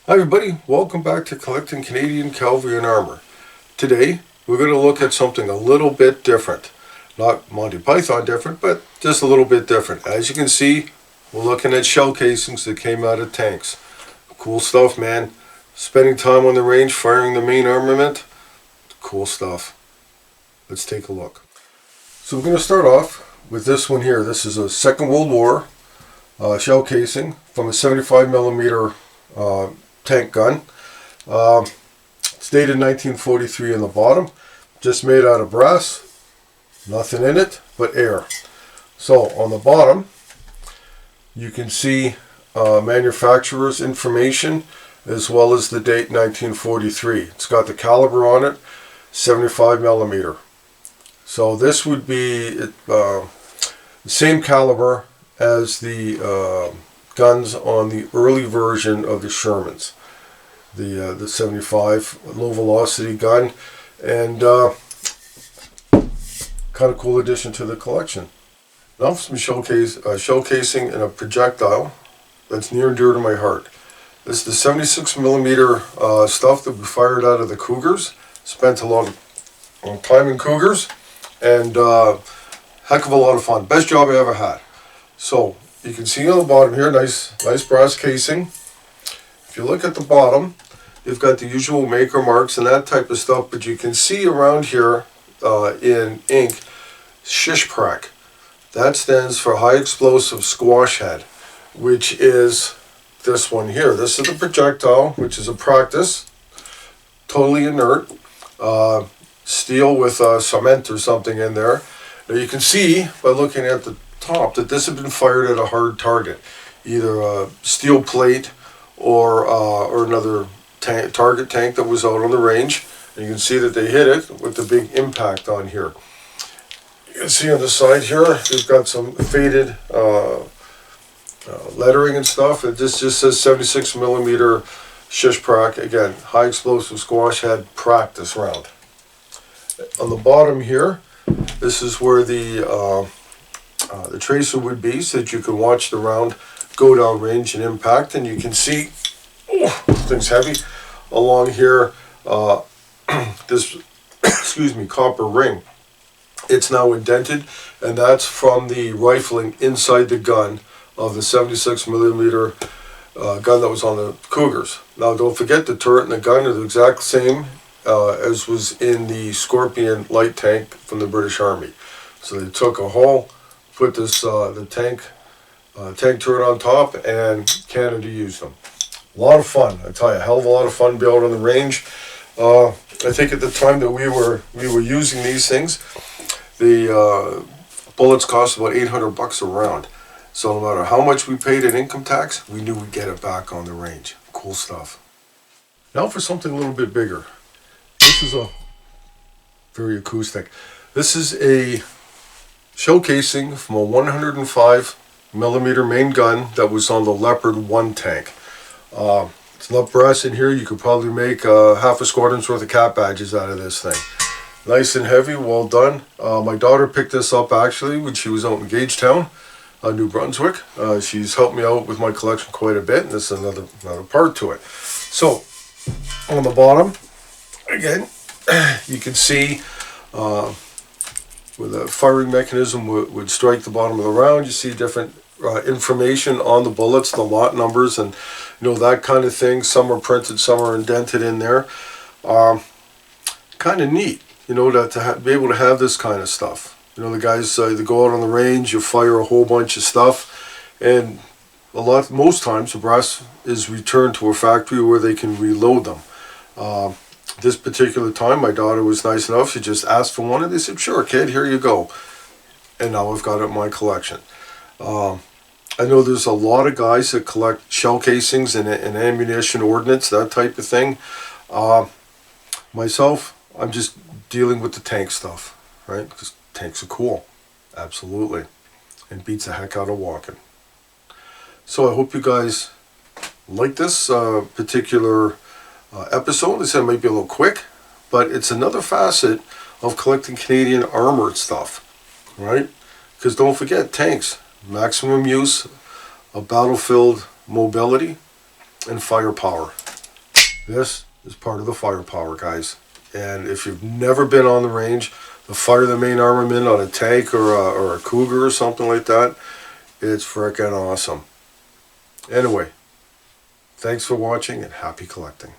Hi everybody, welcome back to Collecting Canadian Cavalry and Armour. Today we're going to look at something a little bit different. Not Monty Python different, but just a little bit different. As you can see, we're looking at shell casings that came out of tanks. Cool stuff, man. Spending time on the range firing the main armament. Cool stuff. Let's take a look. So we're going to start off with this one here. This is a Second World War shell casing from a 75mm tank gun. It's dated 1943 in the bottom, just made out of brass, nothing in it but air. So on the bottom you can see manufacturer's information as well as the date 1943. It's got the caliber on it, 75mm. So this would be the same caliber as the guns on the early version of the Shermans, the 75 low velocity gun, and kind of cool addition to the collection. Now for some shell casing and a projectile that's near and dear to my heart. This is the 76mm stuff that we fired out of the Cougars. Spent a long time in Cougars, and heck of a lot of fun. Best job I ever had. So you can see on the bottom here, nice brass casing. If you look at the bottom, you've got the usual maker marks and that type of stuff, but you can see around here in ink, Shishprak. That stands for High Explosive Squash Head, which is this one here. This is the projectile, which is a practice, totally inert, steel with cement or something in there. Now you can see by looking at the top that this had been fired at a hard target, either a steel plate or another target tank that was out on the range. And you can see that they hit it with the big impact on here. You can see on the side here they've got some faded lettering and stuff. This just says 76mm Shishprak, again, high explosive squash head practice round. On the bottom here, this is where the tracer would be, so that you can watch the round go down range and impact. And you can see, oh, this thing's heavy, along here, this copper ring. It's now indented, and that's from the rifling inside the gun of the 76mm gun that was on the Cougars. Now don't forget, the turret and the gun are the exact same as was in the Scorpion light tank from the British Army. So they took a hole, put this the tank turret on top, and Canada used them. A lot of fun, I tell you, a hell of a lot of fun being out on the range. I think at the time that we were using these things, the bullets cost about $800 a round. So no matter how much we paid in income tax, we knew we'd get it back on the range. Cool stuff. Now for something a little bit bigger. This is a very acoustic. This is a shell casing from a 105mm main gun that was on the Leopard 1 tank. It's enough brass in here, you could probably make half a squadron's worth of cap badges out of this thing. Nice and heavy, well done. My daughter picked this up actually when she was out in Gagetown, New Brunswick. She's helped me out with my collection quite a bit, and this is another part to it. So, on the bottom, again, you can see where the firing mechanism would strike the bottom of the round. You see different information on the bullets, the lot numbers, and that kind of thing. Some are printed, some are indented in there. Kind of neat, to be able to have this kind of stuff. The guys, they go out on the range, you fire a whole bunch of stuff, and most times the brass is returned to a factory where they can reload them. This particular time, my daughter was nice enough, she just asked for one, and they said, "Sure, kid, here you go." And now I've got it in my collection. I know there's a lot of guys that collect shell casings and ammunition, ordnance, that type of thing. Myself, I'm just dealing with the tank stuff, right? Because tanks are cool, absolutely, and beats the heck out of walking. So I hope you guys like this particular episode. I said it might be a little quick, but it's another facet of collecting Canadian armored stuff, right? Because don't forget, tanks, maximum use of battlefield mobility and firepower. This is part of the firepower, guys. And if you've never been on the range, to fire the main armament on a tank or a Cougar or something like that, it's frickin' awesome. Anyway, thanks for watching and happy collecting.